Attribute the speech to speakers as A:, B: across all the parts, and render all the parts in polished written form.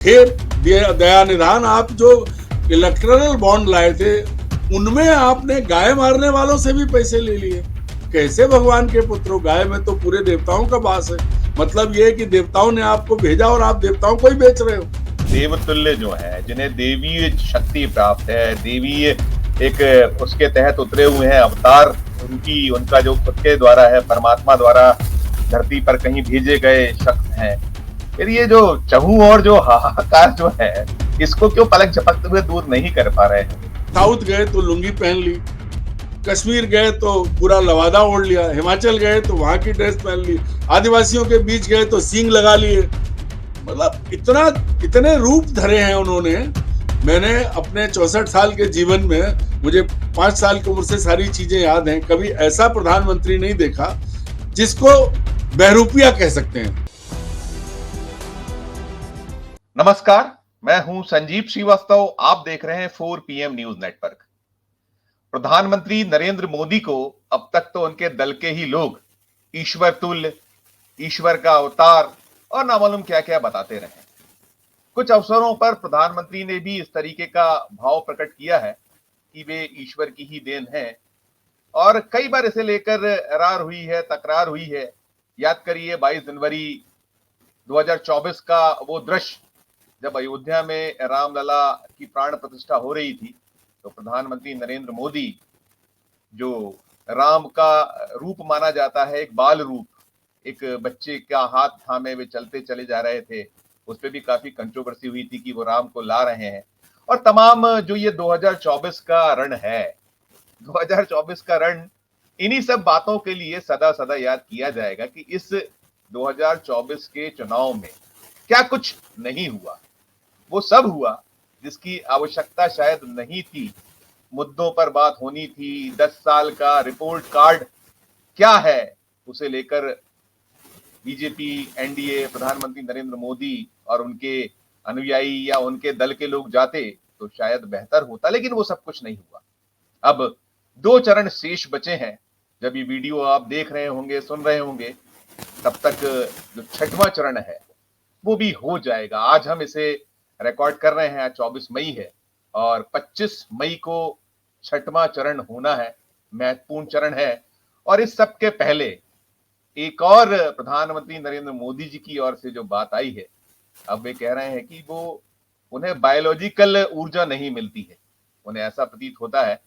A: फिर दया निधान, आप जो इलेक्टोरल बॉन्ड लाए थे उनमें आपने गाय मारने वालों से भी पैसे ले लिए। कैसे भगवान के पुत्र हो? गाय में तो पूरे देवताओं का वास है। मतलब ये है कि देवताओं ने आपको भेजा और आप देवताओं को ही बेच रहे हो।
B: देवतुल्य जो है, जिन्हें देवीय शक्ति प्राप्त है, देवीय एक उसके तहत उतरे हुए हैं, अवतार रूपी उनका जो खुद के द्वारा है, परमात्मा द्वारा धरती पर कहीं भेजे गए शख्स हैं। फिर ये जो चहू और जो हाहाकार जो है, इसको क्यों पलक झपकते हुए दूर नहीं कर पा रहे हैं?
A: साउथ गए तो लुंगी पहन ली, कश्मीर गए तो पूरा लवादा ओढ़ लिया, हिमाचल गए तो वहां की ड्रेस पहन ली, आदिवासियों के बीच गए तो सींग लगा लिए। मतलब इतने रूप धरे हैं उन्होंने। मैंने अपने 64 साल के जीवन में, मुझे 5 साल की उम्र से सारी चीजें याद हैं, कभी ऐसा प्रधानमंत्री नहीं देखा जिसको बहरूपिया कह सकते हैं।
B: नमस्कार, मैं हूं संजीव श्रीवास्तव। आप देख रहे हैं 4 PM न्यूज नेटवर्क। प्रधानमंत्री नरेंद्र मोदी को अब तक तो उनके दल के ही लोग ईश्वर तुल्य, ईश्वर का अवतार और ना मालूम क्या क्या बताते रहे। कुछ अवसरों पर प्रधानमंत्री ने भी इस तरीके का भाव प्रकट किया है कि वे ईश्वर की ही देन है, और कई बार इसे लेकर एरार हुई है, तकरार हुई है। याद करिए 22 जनवरी 2024 का वो दृश्य, जब अयोध्या में रामलला की प्राण प्रतिष्ठा हो रही थी, तो प्रधानमंत्री नरेंद्र मोदी, जो राम का रूप माना जाता है, एक बाल रूप, एक बच्चे का हाथ थामे वे चलते चले जा रहे थे, उस पर भी काफी कंट्रोवर्सी हुई थी कि वो राम को ला रहे हैं। और तमाम जो ये 2024 का रण है, 2024 का रण, इन्हीं सब बातों के लिए सदा सदा याद किया जाएगा कि इस 2024 के चुनाव में क्या कुछ नहीं हुआ। वो सब हुआ जिसकी आवश्यकता शायद नहीं थी। मुद्दों पर बात होनी थी। 10 साल का रिपोर्ट कार्ड क्या है, उसे लेकर बीजेपी, एनडीए, प्रधानमंत्री नरेंद्र मोदी और उनके अनुयायी या उनके दल के लोग जाते तो शायद बेहतर होता, लेकिन वो सब कुछ नहीं हुआ। अब 2 चरण शेष बचे हैं। जब ये वीडियो आप देख रहे होंगे, सुन रहे होंगे, तब तक जो 6वां चरण है वो भी हो जाएगा। आज हम इसे रिकॉर्ड कर रहे हैं, आज 24 मई है और 25 मई को 6वां चरण होना है। महत्वपूर्ण चरण है। और इस सब के पहले एक और प्रधानमंत्री नरेंद्र मोदी जी की ओर से जो बात आई है, अब वे कह रहे हैं कि वो उन्हें बायोलॉजिकल ऊर्जा नहीं मिलती है। उन्हें ऐसा प्रतीत होता है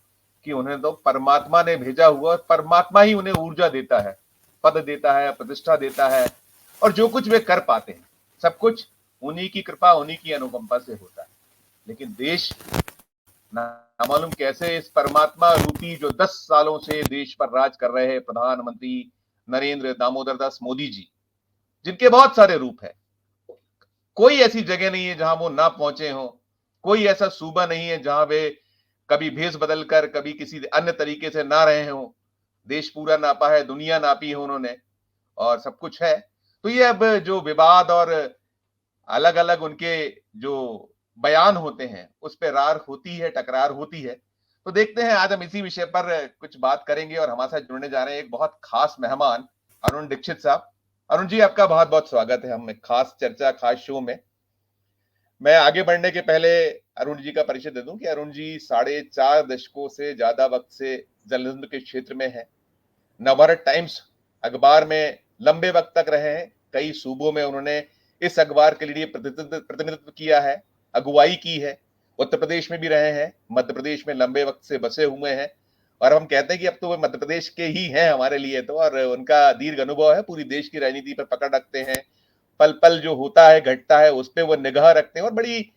B: कि उन्हें तो परमात्मा ने भेजा हुआ और परमात्मा ही उन्हें ऊर्जा देता है, पद देता है, प्रतिष्ठा देता है, और जो कुछ वे कर पाते हैं सब कुछ उन्हीं की कृपा, उन्हीं की अनुकंपा से होता है। लेकिन देश ना मालूम कैसे इस परमात्मा रूपी, जो 10 सालों से देश पर राज कर रहे हैं प्रधानमंत्री नरेंद्र दामोदर दास मोदी जी, जिनके बहुत सारे रूप है, कोई ऐसी जगह नहीं है जहां वो ना पहुंचे हो, कोई ऐसा सूबा नहीं है जहां वे कभी भेष बदल कर, कभी किसी अन्य तरीके से ना रहे हो। देश पूरा नापा है, दुनिया नापी है उन्होंने, और सब कुछ है। तो ये अब जो विवाद और अलग अलग उनके जो बयान होते हैं, उस पर रार होती है, टकरार होती है। तो देखते हैं, आज हम इसी विषय पर कुछ बात करेंगे और हमारे साथ जुड़ने जा रहे हैं एक बहुत खास मेहमान, अरुण दीक्षित साहब। अरुण जी, आपका बहुत बहुत स्वागत है हम खास चर्चा, खास शो में। मैं आगे बढ़ने के पहले अरुण जी का परिचय दे दूं कि अरुण जी 4.5 दशकों से ज्यादा वक्त से जलतंत्र के क्षेत्र में है। नवभारत टाइम्स अखबार में लंबे वक्त तक रहे हैं। कई सूबों में उन्होंने इस अखबार के लिए प्रतिनिधित्व किया है, अगुवाई की है। उत्तर प्रदेश में भी रहे हैं, मध्य प्रदेश में लंबे वक्त से बसे हुए हैं, और हम कहते हैं कि अब तो वो मध्य प्रदेश के ही हैं हमारे लिए तो, और उनका दीर्घ अनुभव है, पूरी देश की राजनीति पर पकड़ रखते हैं। पल पल जो होता है, घटता है, उस पर वो निगाह रखते हैं और बड़ी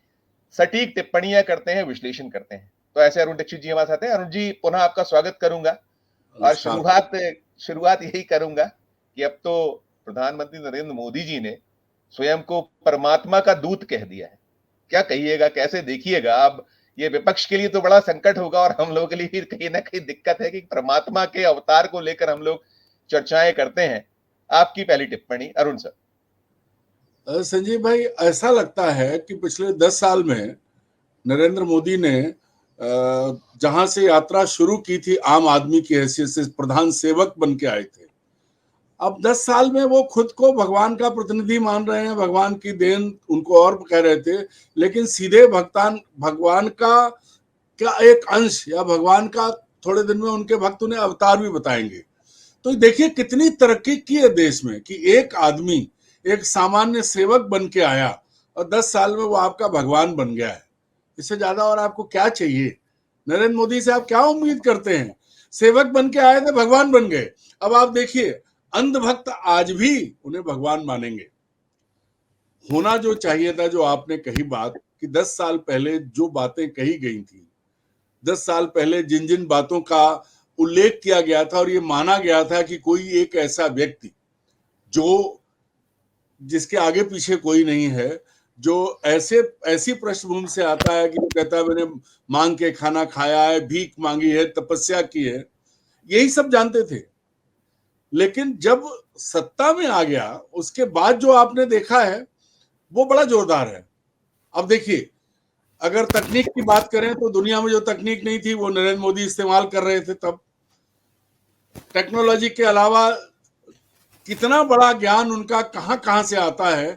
B: सटीक टिप्पणियां करते हैं, विश्लेषण करते हैं। तो ऐसे अरुण दीक्षित जी हमारे साथ हैं। अरुण जी, पुनः आपका स्वागत करूंगा। और शुरुआत यही करूंगा कि अब तो प्रधानमंत्री नरेंद्र मोदी जी ने स्वयं को परमात्मा का दूत कह दिया है। क्या कहिएगा, कैसे देखिएगा? अब ये विपक्ष के लिए तो बड़ा संकट होगा और हम लोगों के लिए भी कहीं ना कहीं दिक्कत है कि परमात्मा के अवतार को लेकर हम लोग चर्चाएं करते हैं। आपकी पहली टिप्पणी अरुण सर।
A: संजीव भाई, ऐसा लगता है कि पिछले 10 साल में नरेंद्र मोदी ने जहां से यात्रा शुरू की थी आम आदमी की हैसियत से, प्रधान सेवक बन के आए थे, अब 10 साल में वो खुद को भगवान का प्रतिनिधि मान रहे हैं, भगवान की देन उनको और कह रहे थे, लेकिन सीधे भगवान का एक अंश या भगवान का थोड़े दिन में उनके भक्त उन्हें अवतार भी बताएंगे। तो देखिए कितनी तरक्की की है देश में कि एक आदमी एक सामान्य सेवक बन के आया और 10 साल में वो आपका भगवान बन गया है। इससे ज्यादा और आपको क्या चाहिए? नरेंद्र मोदी से आप क्या उम्मीद करते हैं? सेवक बन के आए थे, भगवान बन गए। अब आप देखिए अंधभक्त आज भी उन्हें भगवान मानेंगे। होना जो चाहिए था, जो आपने कही बात कि 10 साल पहले जो बातें कही गई थी, 10 साल पहले जिन जिन बातों का उल्लेख किया गया था और ये माना गया था कि कोई एक ऐसा व्यक्ति जो जिसके आगे पीछे कोई नहीं है, जो ऐसी पृष्ठभूमि से आता है कि वो कहता है मैंने मांग के खाना खाया है, भीख मांगी है, तपस्या की है, यही सब जानते थे। लेकिन जब सत्ता में आ गया उसके बाद जो आपने देखा है वो बड़ा जोरदार है। अब देखिए अगर तकनीक की बात करें तो दुनिया में जो तकनीक नहीं थी वो नरेंद्र मोदी इस्तेमाल कर रहे थे। तब टेक्नोलॉजी के अलावा कितना बड़ा ज्ञान उनका कहां कहां से आता है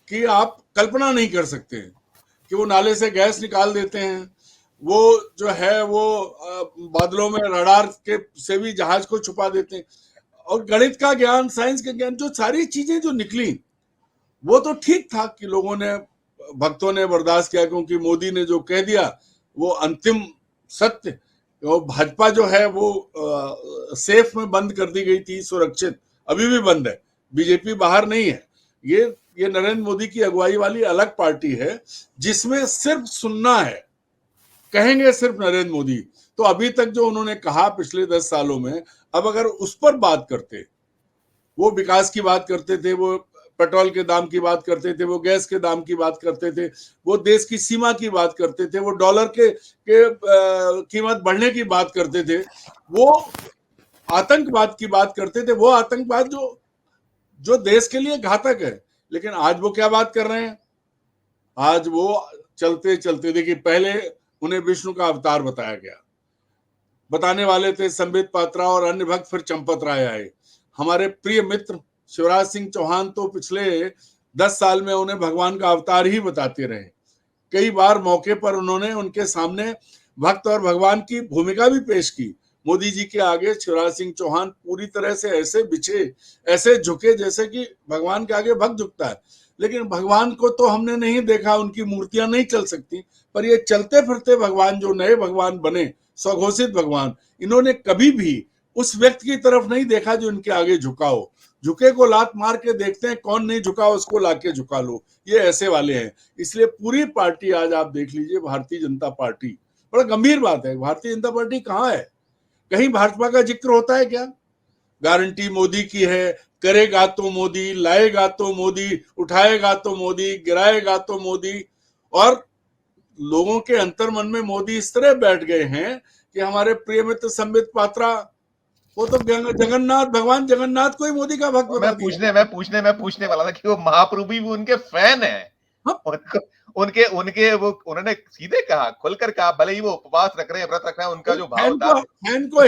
A: कि आप कल्पना नहीं कर सकते कि वो नाले से गैस निकाल देते हैं, वो जो है वो बादलों में रडार के से भी जहाज को छुपा देते हैं, और गणित का ज्ञान, साइंस का ज्ञान, जो सारी चीजें जो निकली वो तो ठीक था कि लोगों ने, भक्तों ने बर्दाश्त किया क्योंकि मोदी ने जो कह दिया वो अंतिम सत्य। वो भाजपा जो है वो सेफ में बंद कर दी गई थी, सुरक्षित, अभी भी बंद है, बीजेपी बाहर नहीं है। ये नरेंद्र मोदी की अगुवाई वाली अलग पार्टी है जिसमें सिर्फ सुनना है, कहेंगे सिर्फ नरेंद्र मोदी। तो अभी तक जो उन्होंने कहा पिछले 10 सालों में, अब अगर उस पर बात करते, वो विकास की बात करते थे, वो पेट्रोल के दाम की बात करते थे, वो गैस के दाम की बात करते थे, वो देश की सीमा की बात करते थे, वो डॉलर के कीमत बढ़ने की बात करते थे, वो आतंकवाद की बात करते थे, वो आतंकवाद जो देश के लिए घातक है। लेकिन आज वो क्या बात कर रहे हैं? आज वो चलते चलते, देखिए पहले उन्हें विष्णु का अवतार बताया गया, बताने वाले थे संबित पात्रा और अन्य भक्त, फिर चंपत राय आए। हमारे प्रिय मित्र शिवराज सिंह चौहान तो पिछले 10 साल में उन्हें भगवान का अवतार ही बताते रहे। कई बार मौके पर उन्होंने उनके सामने भक्त और भगवान की भूमिका भी पेश की। मोदी जी के आगे शिवराज सिंह चौहान पूरी तरह से ऐसे बिछे, ऐसे झुके जैसे कि भगवान के आगे भक्त झुकता है। लेकिन भगवान को तो हमने नहीं देखा, उनकी मूर्तियां नहीं चल सकती, पर ये चलते फिरते भगवान, जो नए भगवान बने, स्वघोषित भगवान, इन्होंने कभी भी उस व्यक्ति की तरफ नहीं देखा जो इनके आगे झुका हो। झुके को लात मार के देखते हैं, कौन नहीं झुका उसको लाके झुका लो, ये ऐसे वाले हैं। इसलिए पूरी पार्टी, आज आप देख लीजिए भारतीय जनता पार्टी, बड़ा गंभीर बात है, भारतीय जनता पार्टी कहाँ है? कहीं भाजपा का जिक्र होता है क्या? गारंटी मोदी की है, करेगा तो मोदी, लाएगा तो मोदी, उठाएगा तो मोदी, गिराएगा तो मोदी। और लोगों के अंतर मन में मोदी इस तरह बैठ गए हैं कि हमारे प्रिय मित्र संबित पात्रा, वो तो जगन्नाथ, भगवान जगन्नाथ को ही मोदी का भक्त बता दिया।
B: मैं पूछने वाला था कि वो महाप्रभु भी उनके फैन है।
A: हाँ?
B: उनके उनके वो उन्होंने सीधे कहा, खुलकर कहा, भले ही वो उपवास रख रहे हैं, व्रत रख रहे हैं, उनका जो भाव था,
A: फैन को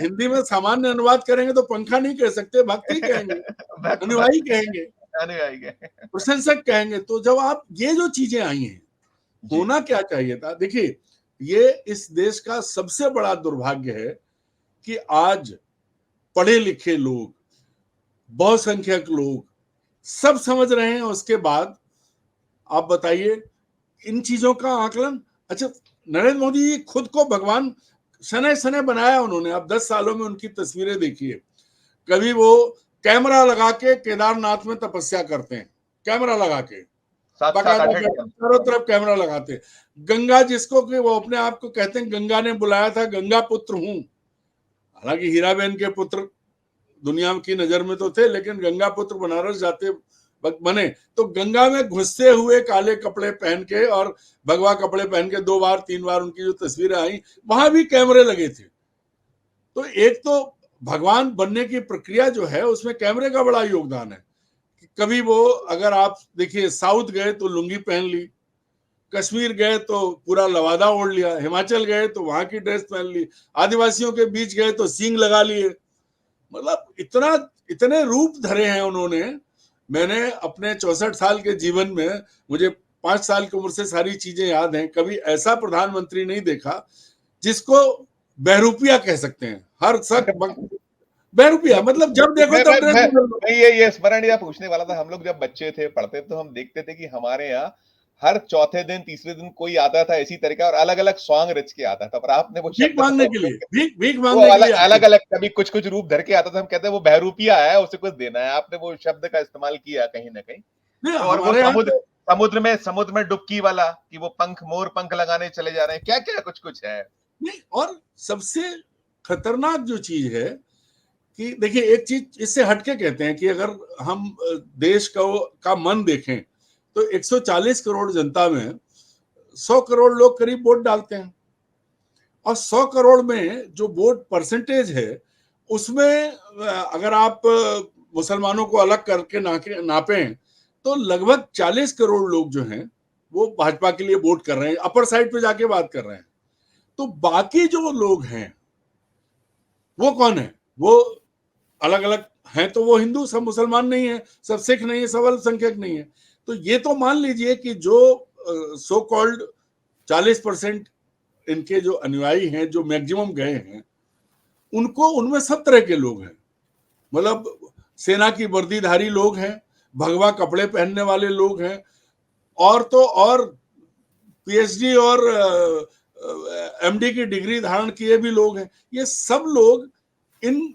A: हिंदी में सामान्य अनुवाद करेंगे तो पंखा नहीं कह सकते, भक्त ही कहेंगे, अनुयायी कहेंगे, प्रशंसक कहेंगे। तो जब आप, ये जो चीजें आई हैं, होना क्या चाहिए था? देखिए ये इस देश का सबसे बड़ा दुर्भाग्य है कि आज पढ़े लिखे लोग, बहुसंख्यक लोग सब समझ रहे हैं, उसके बाद आप बताइए इन चीजों का आकलन। अच्छा, नरेंद्र मोदी खुद को भगवान सने सने बनाया उन्होंने। अब 10 सालों में उनकी तस्वीरें देखिए, कभी वो कैमरा लगा के केदारनाथ में तपस्या करते हैं, कैमरा लगा के, चारों तरफ कैमरा लगाते। गंगा, जिसको कि वो अपने आप को कहते हैं गंगा ने बुलाया था, गंगा पुत्र हूं, हालांकि हीराबेन के पुत्र दुनिया की नजर में तो थे, लेकिन गंगा पुत्र बनारस जाते वक्त बने। तो गंगा में घुसते हुए काले कपड़े पहन के और भगवा कपड़े पहन के 2 बार 3 बार उनकी जो तस्वीरें आई, वहां भी कैमरे लगे थे। तो एक तो भगवान बनने की प्रक्रिया जो है उसमें कैमरे का बड़ा योगदान है। कभी वो, अगर आप देखिए, साउथ गए तो लुंगी पहन ली, कश्मीर गए तो पूरा लवादा ओढ़ लिया, हिमाचल गए तो वहां की ड्रेस पहन ली, आदिवासियों के बीच गए तो सींग लगा लिए, मतलब इतने रूप धरे हैं उन्होंने। मैंने अपने 64 साल के जीवन में, मुझे 5 साल की उम्र से सारी चीजें याद हैं, कभी ऐसा प्रधानमंत्री नहीं देखा जिसको बहरूपिया कह सकते हैं। हर सक बहरूपिया, मतलब जब देखो तब ड्रेस बदल लो।
B: मैं ये स्मरण या पूछने वाला था। हम लोग जब बच्चे थे, पढ़ते तो हम देखते थे कि हमारे यहाँ हर चौथे दिन तीसरे दिन कोई आता था इसी तरह का, और अलग अलग सॉन्ग रच के आता था। पर आपने वो
A: भीख
B: शब्द का
A: मांगने के लिए,
B: उपयोग,
A: भीख
B: वो
A: मांगने के लिए आते
B: अलग
A: थे।
B: अलग कभी कुछ कुछ रूप धर के आता था। हम कहते हैं वो बहरूपिया आया है, उसे कुछ देना है। आपने वो शब्द का इस्तेमाल किया कहीं ना कहीं।
A: नहीं,
B: तो और वो
A: हमारे यहाँ तो
B: समुद्र में डुबकी वाला, कि वो पंख, मोर पंख लगाने चले जा रहे हैं, क्या क्या कुछ कुछ है।
A: नहीं, और सबसे खतरनाक जो चीज है कि देखिए, एक चीज इससे हटके कहते हैं कि अगर हम देश का मन देखें तो 140 करोड़ जनता में 100 करोड़ लोग करीब वोट डालते हैं, और 100 करोड़ में जो वोट परसेंटेज है उसमें अगर आप मुसलमानों को अलग करके नापें तो लगभग 40 करोड़ लोग जो हैं वो भाजपा के लिए वोट कर रहे हैं, अपर साइड पे जाके बात कर रहे हैं। तो बाकी जो लोग हैं वो कौन है? वो अलग अलग हैं, तो वो हिंदू, सब मुसलमान नहीं है, सब सिख नहीं है, सब अल्पसंख्यक नहीं है। तो ये तो मान लीजिए कि जो सो कॉल्ड 40% इनके जो अनुयायी हैं, जो मैक्सिमम गए हैं, उनको, उनमें सब तरह के लोग हैं। मतलब सेना की वर्दीधारी लोग हैं, भगवा कपड़े पहनने वाले लोग हैं, और तो और पीएचडी और एमडी की डिग्री धारण किए भी लोग हैं। ये सब लोग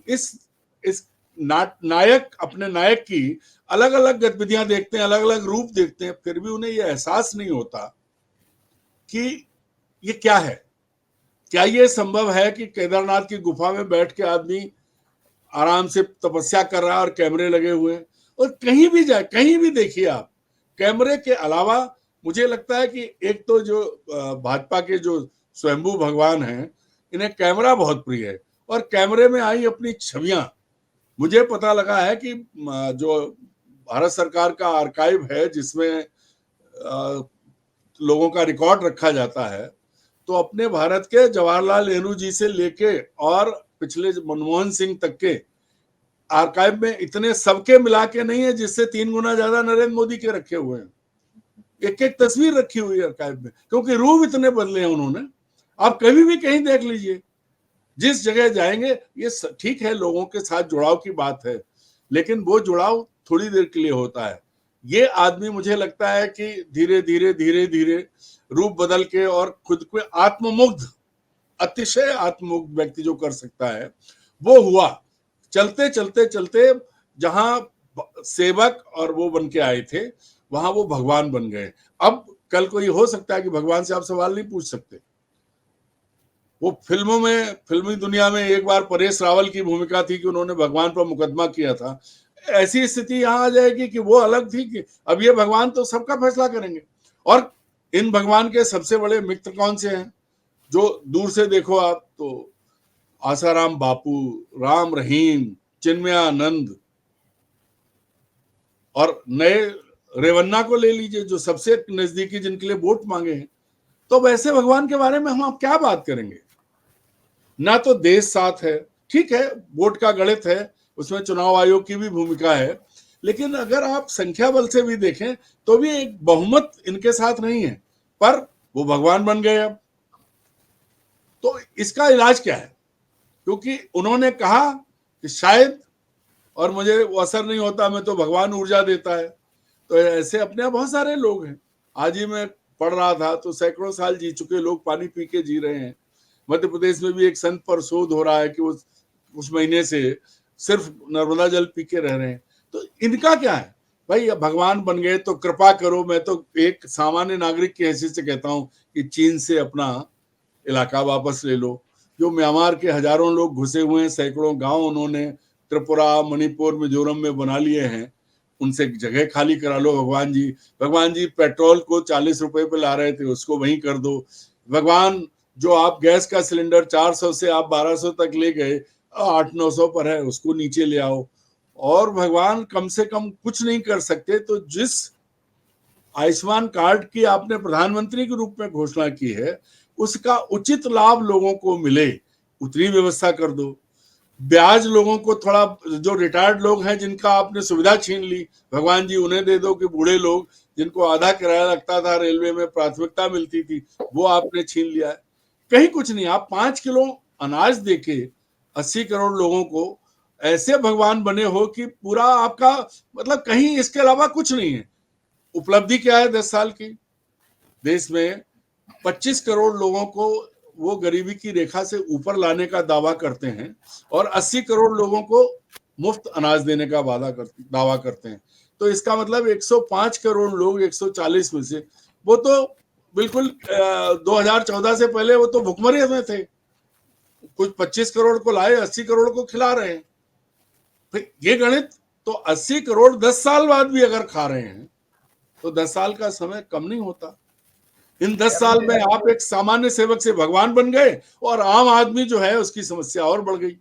A: इस नायक, अपने नायक की अलग अलग गतिविधियां देखते हैं, अलग अलग रूप देखते हैं, फिर भी उन्हें यह एहसास नहीं होता कि ये क्या है। क्या ये संभव है कि केदारनाथ की गुफा में बैठ के आदमी आराम से तपस्या कर रहा है और कैमरे लगे हुए हैं? और कहीं भी जाए, कहीं भी देखिए आप, कैमरे के अलावा मुझे लगता है कि एक तो जो भाजपा के जो स्वयंभू भगवान हैं, इन्हें कैमरा बहुत प्रिय है, और कैमरे में आई अपनी छवियां, मुझे पता लगा है कि जो भारत सरकार का आर्काइव है जिसमें लोगों का रिकॉर्ड रखा जाता है, तो अपने भारत के जवाहरलाल नेहरू जी से लेके और पिछले मनमोहन सिंह तक के आर्काइव में इतने सबके मिला के नहीं है, जिससे 3 गुना ज्यादा नरेंद्र मोदी के रखे हुए हैं। एक एक तस्वीर रखी हुई है आर्काइव में, क्योंकि रूप इतने बदले हैं उन्होंने। आप कभी भी कहीं देख लीजिए, जिस जगह जाएंगे, ये ठीक है लोगों के साथ जुड़ाव की बात है, लेकिन वो जुड़ाव थोड़ी देर के लिए होता है। ये आदमी, मुझे लगता है कि धीरे धीरे धीरे धीरे रूप बदल के और खुद को आत्ममुग्ध, अतिशय आत्ममुग्ध व्यक्ति जो कर सकता है वो हुआ। चलते चलते चलते जहां सेवक और वो बन के आए थे, वहां वो भगवान बन गए। अब कल को ये हो सकता है कि भगवान से आप सवाल नहीं पूछ सकते। वो फिल्मों में, फिल्मी दुनिया में एक बार परेश रावल की भूमिका थी कि उन्होंने भगवान पर मुकदमा किया था। ऐसी स्थिति यहां आ जाएगी कि वो अलग थी कि अब ये भगवान तो सबका फैसला करेंगे। और इन भगवान के सबसे बड़े मित्र कौन से हैं? जो दूर से देखो आप तो आसाराम बापू, राम रहीम, चिन्मयानंद, और नए रेवन्ना को ले लीजिए जो सबसे नजदीकी, जिनके लिए वोट मांगे हैं। तो वैसे भगवान के बारे में हम आप क्या बात करेंगे? ना तो देश साथ है, ठीक है वोट का गणित है, उसमें चुनाव आयोग की भी भूमिका है, लेकिन अगर आप संख्या बल से भी देखें तो भी एक बहुमत इनके साथ नहीं है, पर वो भगवान बन गए। अब तो इसका इलाज क्या है? क्योंकि उन्होंने कहा कि शायद, और मुझे वो असर नहीं होता, मैं तो भगवान ऊर्जा देता है। तो ऐसे अपने आप बहुत सारे लोग हैं। आज ही मैं पढ़ रहा था तो सैकड़ों साल जी चुके लोग पानी पी के जी रहे हैं। मध्य प्रदेश में भी एक संत पर शोध हो रहा है कि वो उस महीने से सिर्फ नर्मदा जल पी के रह रहे हैं। तो इनका क्या है भाई? भगवान बन गए तो कृपा करो। मैं तो एक सामान्य नागरिक की हैसियत से कहता हूँ कि चीन से अपना इलाका वापस ले लो। जो म्यांमार के हजारों लोग घुसे हुए हैं, सैकड़ों गांव उन्होंने त्रिपुरा, मणिपुर, मिजोरम में बना लिए हैं, उनसे जगह खाली करा लो। भगवान जी पेट्रोल को 40 रुपए पे ला रहे थे, उसको वहीं कर दो। भगवान, जो आप गैस का सिलेंडर 400 से आप 1200 तक ले गए, 800-900 पर है, उसको नीचे ले आओ। और भगवान कम से कम कुछ नहीं कर सकते तो जिस आयुष्मान कार्ड की आपने प्रधानमंत्री के रूप में घोषणा की है, उसका उचित लाभ लोगों को मिले, उतनी व्यवस्था कर दो। ब्याज लोगों को थोड़ा, जो रिटायर्ड लोग हैं जिनका आपने सुविधा छीन ली, भगवान जी उन्हें दे दो, कि बूढ़े लोग जिनको आधा किराया लगता था, रेलवे में प्राथमिकता मिलती थी, वो आपने छीन लिया है। कहीं कुछ नहीं, आप 5 किलो अनाज देके 80 करोड़ लोगों को ऐसे भगवान बने हो कि पूरा आपका मतलब कहीं इसके अलावा कुछ नहीं है। उपलब्धि क्या है 10 साल की? देश में 25 करोड़ लोगों को वो गरीबी की रेखा से ऊपर लाने का दावा करते हैं और 80 करोड़ लोगों को मुफ्त अनाज देने का दावा करते हैं। तो इसका मतलब 105 करोड़ लोग 140 में से, वो तो बिल्कुल 2014 से पहले वो तो भुखमरी में थे। कुछ 25 करोड़ को लाए, 80 करोड़ को खिला रहे हैं। फिर ये गणित तो 80 करोड़ 10 साल बाद भी अगर खा रहे हैं तो 10 साल का समय कम नहीं होता। इन 10 साल में आप एक सामान्य सेवक से भगवान बन गए और आम आदमी जो है उसकी समस्या और बढ़ गई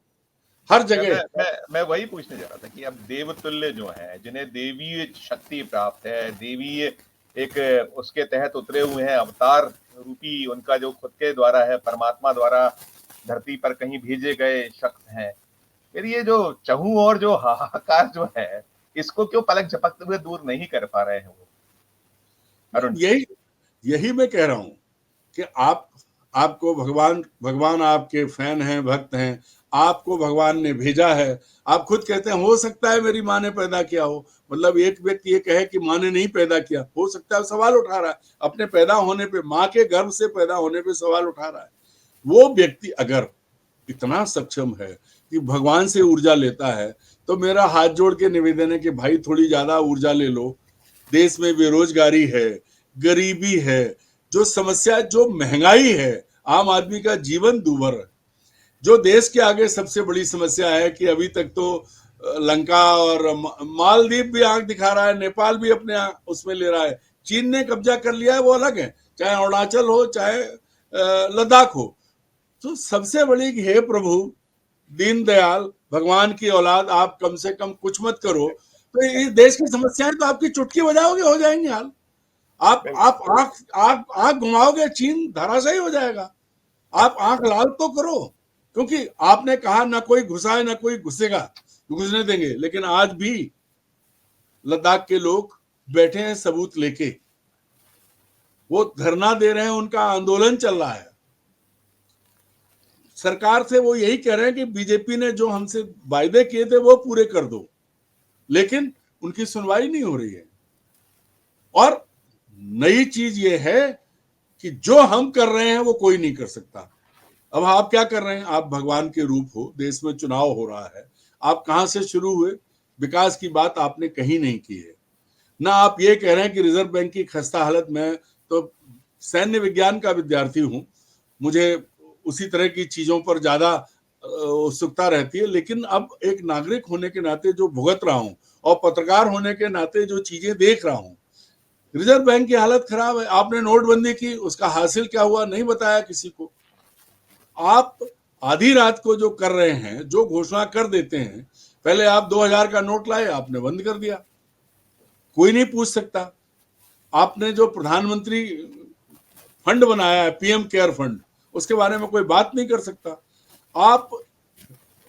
A: हर जगह।
B: मैं वही पूछने जा रहा था कि अब देवतुल्य जो है, जिन्हें देवी शक्ति प्राप्त है, देवी एक उसके तहत उतरे हुए हैं, अवतार रूपी उनका जो खुद के द्वारा है, परमात्मा द्वारा धरती पर कहीं भेजे गए शख्स हैं, फिर ये जो चहु और जो हाहाकार जो है, इसको क्यों पलक झपकते हुए दूर नहीं कर पा रहे हैं वो? अरुण,
A: यही मैं कह रहा हूं कि आपको भगवान आपके फैन हैं, भक्त हैं, आपको भगवान ने भेजा है। आप खुद कहते हैं हो सकता है मेरी माँ ने पैदा किया हो, मतलब एक व्यक्ति ये कहे कि माँ ने नहीं पैदा किया, हो सकता है, सवाल उठा रहा है अपने पैदा होने पे, माँ के गर्भ से पैदा होने पे सवाल उठा रहा है। वो व्यक्ति अगर इतना सक्षम है कि भगवान से ऊर्जा लेता है, तो मेरा हाथ जोड़ के निवेदन है कि भाई थोड़ी ज्यादा ऊर्जा ले लो। देश में बेरोजगारी है, गरीबी है, जो समस्या, जो महंगाई है, आम आदमी का जीवन दूभर है। जो देश के आगे सबसे बड़ी समस्या है कि अभी तक तो लंका और मालदीव भी आंख दिखा रहा है, नेपाल भी अपने उसमें ले रहा है, चीन ने कब्जा कर लिया है, वो अलग है, चाहे अरुणाचल हो चाहे लद्दाख हो। तो सबसे बड़ी कि हे प्रभु दीनदयाल, भगवान की औलाद, आप कम से कम कुछ मत करो, तो इस देश की समस्याएं तो आपकी चुटकी बजाओगे हो जाएंगी हाल। आप आंख घुमाओगे, चीन धराशायी हो जाएगा। आप आंख लाल तो करो, क्योंकि आपने कहा ना कोई घुसा है ना कोई घुसेगा, घुसने देंगे, लेकिन आज भी लद्दाख के लोग बैठे हैं सबूत लेके, वो धरना दे रहे हैं, उनका आंदोलन चल रहा है। सरकार से वो यही कह रहे हैं कि बीजेपी ने जो हमसे वायदे किए थे वो पूरे कर दो, लेकिन उनकी सुनवाई नहीं हो रही है। और नई चीज ये है कि जो हम कर रहे हैं वो कोई नहीं कर सकता। अब आप क्या कर रहे हैं? आप भगवान के रूप हो, देश में चुनाव हो रहा है, आप कहां से शुरू हुए? विकास की बात आपने कहीं नहीं की है ना। आप ये कह रहे हैं कि रिजर्व बैंक की खस्ता हालत में, तो सैन्य विज्ञान का विद्यार्थी हूं, मुझे उसी तरह की चीजों पर ज्यादा उत्सुकता रहती है, लेकिन अब एक नागरिक होने के नाते जो भुगत रहा हूं और पत्रकार होने के नाते जो चीजें देख रहा हूं, रिजर्व बैंक की हालत खराब है। आपने नोटबंदी की, उसका हासिल क्या हुआ नहीं बताया किसी को। आप आधी रात को जो कर रहे हैं, जो घोषणा कर देते हैं, पहले आप 2000 का नोट लाए, आपने बंद कर दिया, कोई नहीं पूछ सकता। आपने जो प्रधानमंत्री फंड बनाया है, पीएम केयर फंड, उसके बारे में कोई बात नहीं कर सकता। आप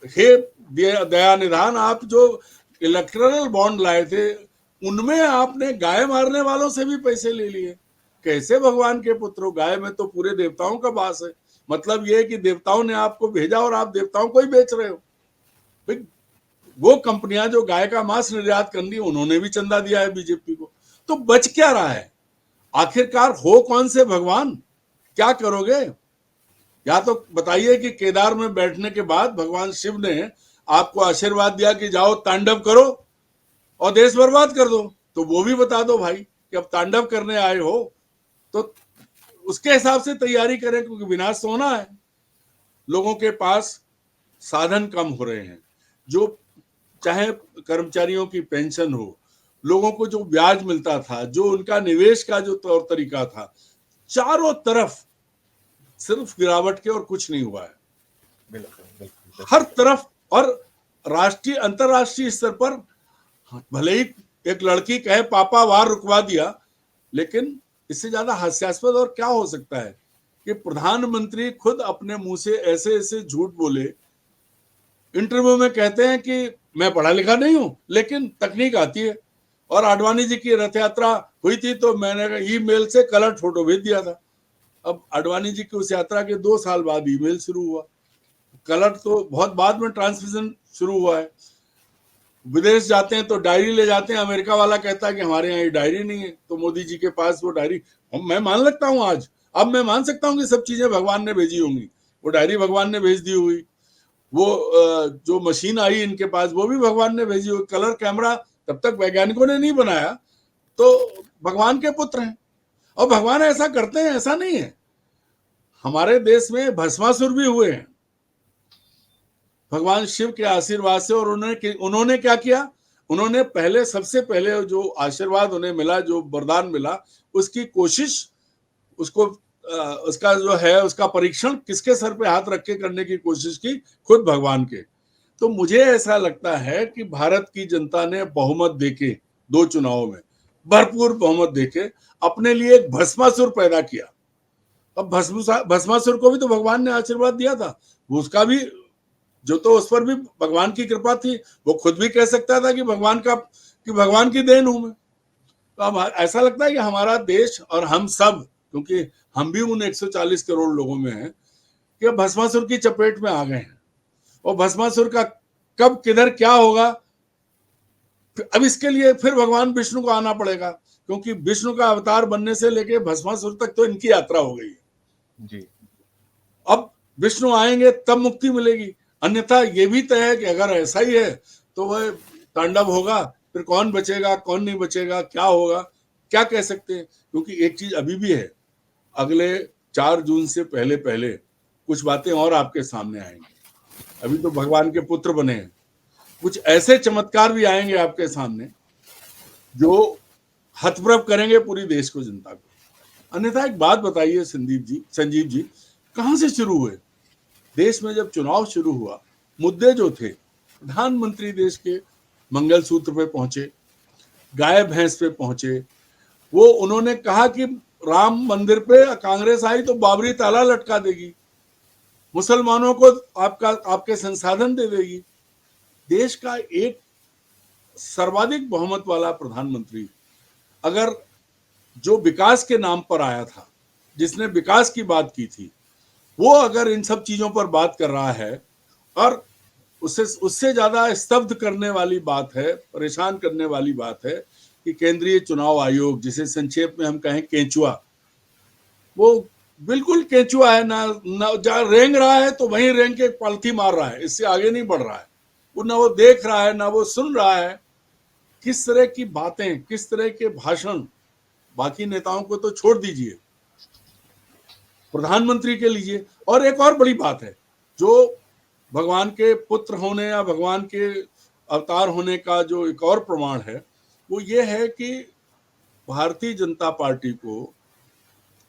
A: हे दया निधान, आप जो इलेक्टोरल बॉन्ड लाए थे, उनमें आपने गाय मारने वालों से भी पैसे ले लिए। कैसे भगवान के पुत्र हो? गाय में तो पूरे देवताओं का वास है। मतलब यह है कि देवताओं ने आपको भेजा और आप देवताओं को ही बेच रहे हो। वो कंपनियां जो गाय का मांस निर्यात कर ली, उन्होंने भी चंदा दिया है बीजेपी को। तो बच क्या रहा है? आखिरकार हो कौन से भगवान? क्या करोगे? या तो बताइए कि केदार में बैठने के बाद भगवान शिव ने आपको आशीर्वाद दिया कि जाओ तांडव करो और देश बर्बाद कर दो, तो वो भी बता दो भाई कि अब तांडव करने आए हो तो उसके हिसाब से तैयारी करें, क्योंकि विनाश तो होना है। लोगों के पास साधन कम हो रहे हैं, जो चाहे कर्मचारियों की पेंशन हो, लोगों को जो ब्याज मिलता था, जो उनका निवेश का जो तौर तरीका था, चारों तरफ सिर्फ गिरावट के और कुछ नहीं हुआ है।
B: बिल्कुल
A: हर तरफ। और राष्ट्रीय अंतरराष्ट्रीय स्तर पर भले ही एक लड़की कहे पापा वार रुकवा दिया, लेकिन इससे ज्यादा हास्यास्पद और क्या हो सकता है कि प्रधानमंत्री खुद अपने मुंह से ऐसे ऐसे झूठ बोले, इंटरव्यू में कहते हैं कि मैं पढ़ा लिखा नहीं हूं लेकिन तकनीक आती है। और आडवाणी जी की रथ यात्रा हुई थी तो मैंने ईमेल से कलर फोटो भेज दिया था। अब आडवाणी जी की उस यात्रा के 2 साल बाद ईमेल शुरू हुआ, कलर तो बहुत बाद में ट्रांसमिशन शुरू हुआ है। विदेश जाते हैं तो डायरी ले जाते हैं, अमेरिका वाला कहता है कि हमारे यहाँ ये डायरी नहीं है, तो मोदी जी के पास वो डायरी, मैं मान लगता हूँ आज, अब मैं मान सकता हूँ कि सब चीजें भगवान ने भेजी होंगी, वो डायरी भगवान ने भेज दी हुई, वो जो मशीन आई इनके पास वो भी भगवान ने भेजी हुई, कलर कैमरा तब तक वैज्ञानिकों ने नहीं बनाया, तो भगवान के पुत्र हैं। और भगवान ऐसा करते हैं ऐसा नहीं है, हमारे देश में भस्मासुर भी हुए हैं भगवान शिव के आशीर्वाद से। और उन्होंने क्या किया, उन्होंने पहले, सबसे पहले जो आशीर्वाद उन्हें मिला, जो वरदान मिला, उसकी कोशिश, उसको उसका जो है उसका परीक्षण किसके सर पे हाथ रख के करने की कोशिश की, खुद भगवान के। तो मुझे ऐसा लगता है कि भारत की जनता ने बहुमत देके 2 चुनावों में भरपूर बहुमत देके अपने लिए एक भस्मासुर पैदा किया। अब भस्मासुर को भी तो भगवान ने आशीर्वाद दिया था, उसका भी जो, तो उस पर भी भगवान की कृपा थी, वो खुद भी कह सकता था कि भगवान की देन हूं मैं। तो अब ऐसा लगता है कि हमारा देश और हम सब, क्योंकि हम भी उन 140 करोड़ लोगों में हैं, कि भस्मासुर की चपेट में आ गए हैं। और भस्मासुर का कब किधर क्या होगा, अब इसके लिए फिर भगवान विष्णु को आना पड़ेगा, क्योंकि विष्णु का अवतार बनने से लेके भस्मासुर तक तो इनकी यात्रा हो गई है
B: जी।
A: अब विष्णु आएंगे तब मुक्ति मिलेगी, अन्यथा ये भी तय है कि अगर ऐसा ही है तो वह तांडव होगा, फिर कौन बचेगा कौन नहीं बचेगा, क्या होगा, क्या कह सकते हैं। क्योंकि एक चीज अभी भी है, अगले 4 जून से पहले पहले कुछ बातें और आपके सामने आएंगी। अभी तो भगवान के पुत्र बने हैं, कुछ ऐसे चमत्कार भी आएंगे आपके सामने जो हतप्रभ करेंगे पूरी देश को, जनता को। अन्यथा एक बात बताइए संजीव जी, कहां से शुरू हुए देश में? जब चुनाव शुरू हुआ, मुद्दे जो थे, प्रधानमंत्री देश के मंगलसूत्र पे पहुंचे, गाय भैंस पे पहुंचे, वो उन्होंने कहा कि राम मंदिर पे कांग्रेस आई तो बाबरी ताला लटका देगी, मुसलमानों को आपके संसाधन दे देगी। देश का एक सर्वाधिक बहुमत वाला प्रधानमंत्री अगर जो विकास के नाम पर आया था, जिसने विकास की बात की थी, वो अगर इन सब चीजों पर बात कर रहा है, और उससे ज्यादा स्तब्ध करने वाली बात है, परेशान करने वाली बात है कि केंद्रीय चुनाव आयोग, जिसे संक्षेप में हम कहें केंचुआ, वो बिल्कुल केंचुआ है, ना जहाँ रेंग रहा है तो वहीं रेंग के पलथी मार रहा है, इससे आगे नहीं बढ़ रहा है। वो ना वो देख रहा है ना वो सुन रहा है। किस तरह की बातें, किस तरह के भाषण, बाकी नेताओं को तो छोड़ दीजिए, प्रधानमंत्री के लीजिए। और एक और बड़ी बात है, जो भगवान के पुत्र होने या भगवान के अवतार होने का जो एक और प्रमाण है, वो ये है कि भारतीय जनता पार्टी को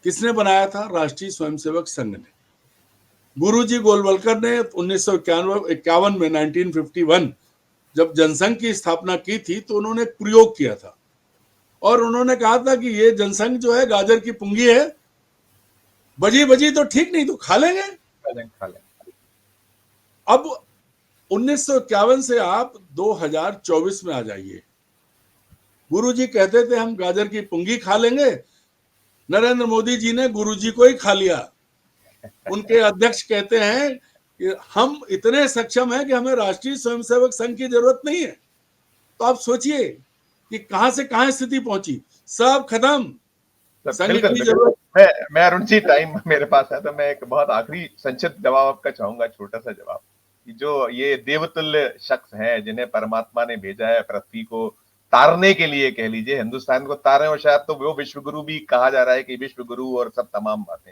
A: किसने बनाया था? राष्ट्रीय स्वयंसेवक संघ ने। गुरुजी गोलवलकर ने 1951 में 1951 जब जनसंघ की स्थापना की थी तो उन्होंने एक प्रयोग किया था, और उन्होंने कहा था कि ये जनसंघ जो है गाजर की पुंगी है, बजी बजी तो ठीक नहीं तो खा लेंगे। अब 1951 से आप 2024 में आ जाइए, गुरुजी कहते थे हम गाजर की पुंगी खा लेंगे, नरेंद्र मोदी जी ने गुरुजी को ही खा लिया। उनके अध्यक्ष कहते हैं कि हम इतने सक्षम हैं कि हमें राष्ट्रीय स्वयंसेवक संघ की जरूरत नहीं है। तो आप सोचिए कि कहां से कहां स्थिति पहुंची, सब खत्म, संघ की जरूरत।
B: मैं अरुण जी, टाइम मेरे पास है तो मैं एक बहुत आखिरी संक्षिप्त जवाब आपका चाहूंगा, छोटा सा जवाब, कि जो ये देवतुल्य शख्स हैं जिन्हें परमात्मा ने भेजा है पृथ्वी को तारने के लिए, कह लीजिए हिंदुस्तान को तारने, और शायद तो वो विश्व गुरु भी कहा जा रहा है कि विश्व गुरु और सब तमाम बातें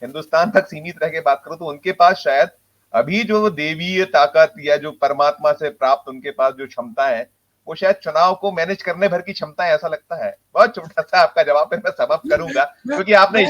B: हिंदुस्तान तक सीमित रह के बात करो, तो उनके पास शायद अभी जो देवीय ताकत या जो परमात्मा से प्राप्त उनके पास जो क्षमता है, वो शायद चुनाव को मैनेज करने भर की क्षमता है, ऐसा लगता है। बहुत छोटा सा आपका जवाब फिर मैं समाप्त करूंगा, क्योंकि आपने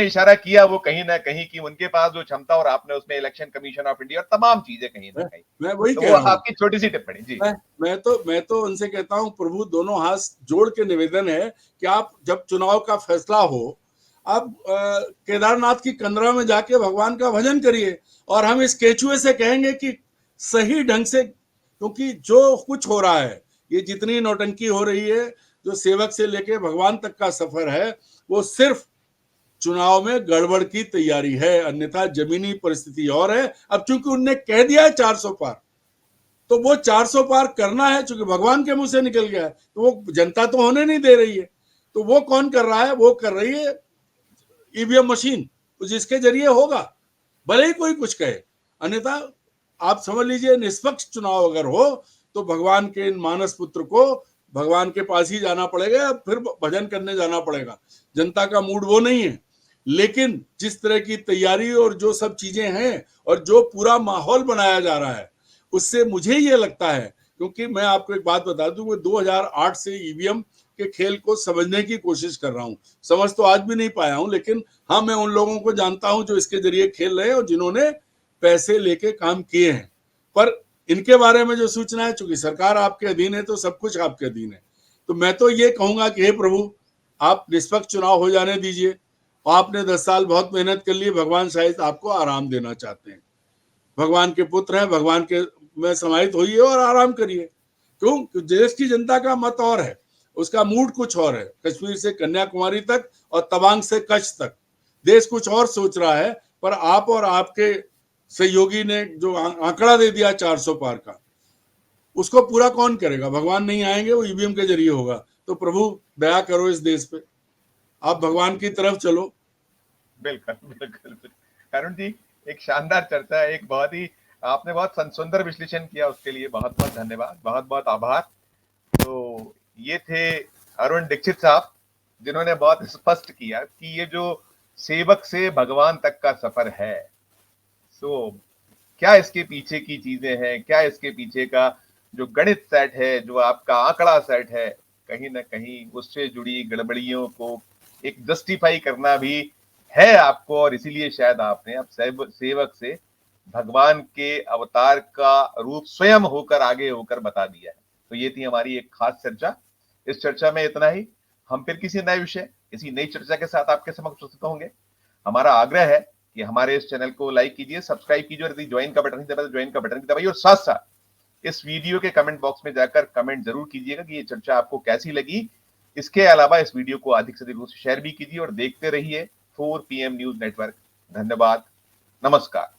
B: इशारा किया वो कहीं ना कहीं कि उनके पास जो क्षमता, और आपने उसमें इलेक्शन कमीशन ऑफ इंडिया और तमाम चीजें कहीं ना कहीं,
A: मैं वही
B: तो
A: कह रहा हूं,
B: आपकी छोटी सी टिप्पणी जी।
A: मैं तो उनसे कहता हूं, प्रभु दोनों हाथ जोड़ के निवेदन है कि आप जब चुनाव का फैसला हो, आप केदारनाथ की कंदरा में जाके भगवान का भजन करिए, और हम इस केचुए से कहेंगे कि सही ढंग से, क्योंकि जो कुछ हो रहा है, ये जितनी नौटंकी हो रही है, जो सेवक से लेके भगवान तक का सफर है, वो सिर्फ चुनाव में गड़बड़ की तैयारी है, अन्यथा जमीनी परिस्थिति और है। अब चूंकि उनने कह दिया है 400 पार, तो वो 400 पार करना है, चूंकि भगवान के मुंह से निकल गया है, तो वो जनता तो होने नहीं दे रही है। तो वो कौन कर रहा है? वो कर रही है ईवीएम मशीन, जिसके जरिए होगा, भले ही कोई कुछ कहे। अन्यथा आप समझ लीजिए, निष्पक्ष चुनाव अगर हो तो भगवान के इन मानस पुत्र को भगवान के पास ही जाना पड़ेगा, फिर भजन करने जाना पड़ेगा। जनता का मूड वो नहीं है। लेकिन जिस तरह की तैयारी और जो सब चीजें हैं और जो पूरा माहौल बनाया जा रहा है, उससे मुझे ये लगता है, क्योंकि मैं आपको एक बात बता दूं, मैं 2008 से ईवीएम के खेल को समझने की कोशिश कर रहा हूं। समझ तो आज भी नहीं पाया हूं, लेकिन हाँ, मैं उन लोगों को जानता हूं जो इसके जरिए खेल रहे हैं और जिन्होंने पैसे लेके काम किए हैं। पर इनके बारे में जो सूचना है, चूंकि सरकार आपके अधीन है तो सब कुछ आपके अधीन है, तो मैं तो ये कहूंगा कि हे प्रभु, आप निष्पक्ष चुनाव हो जाने दीजिए। आपने 10 साल बहुत मेहनत कर ली, भगवान शायद आपको आराम देना चाहते हैं। भगवान के पुत्र हैं, भगवान के में समाहित होइए और आराम करिए। क्यों? देश की जनता का मत और है, उसका मूड कुछ और है। कश्मीर से कन्याकुमारी तक और तवांग से कच्छ तक देश कुछ और सोच रहा है। पर आप और आपके सहयोगी ने जो आंकड़ा दे दिया 400 पार का, उसको पूरा कौन करेगा? भगवान नहीं आएंगे, वो ईवीएम के जरिए होगा। तो प्रभु दया करो इस देश पे, आप भगवान की तरफ चलो।
B: बिल्कुल बिल्कुल बिल्कुल। अरुण जी, एक शानदार चर्चा है, एक बहुत ही आपने बहुत सुंदर विश्लेषण किया, उसके लिए बहुत बहुत धन्यवाद, बहुत बहुत आभार। तो ये थे अरुण दीक्षित साहब, जिन्होंने बहुत स्पष्ट किया कि ये जो सेवक से भगवान तक का सफर है, तो क्या इसके पीछे की चीजें हैं, क्या इसके पीछे का जो गणित सेट है, जो आपका आंकड़ा सेट है, कहीं ना कहीं उससे जुड़ी गड़बड़ियों को एक जस्टिफाई करना भी है आपको, और इसीलिए शायद आपने अब सेवक से भगवान के अवतार का रूप स्वयं होकर आगे होकर बता दिया है। तो ये थी हमारी एक खास चर्चा। इस चर्चा में इतना ही। हम फिर किसी नए विषय, किसी नई चर्चा के साथ आपके समक्ष प्रस्तुत होंगे। हमारा आग्रह है कि हमारे इस चैनल को लाइक कीजिए, सब्सक्राइब कीजिए, और यदि ज्वाइन का बटन नहीं दबाया तो ज्वाइन का बटन भी दबाइए, और साथ साथ इस वीडियो के कमेंट बॉक्स में जाकर कमेंट जरूर कीजिएगा कि ये चर्चा आपको कैसी लगी। इसके अलावा इस वीडियो को अधिक से अधिक शेयर भी कीजिए और देखते रहिए 4 PM न्यूज नेटवर्क। धन्यवाद, नमस्कार।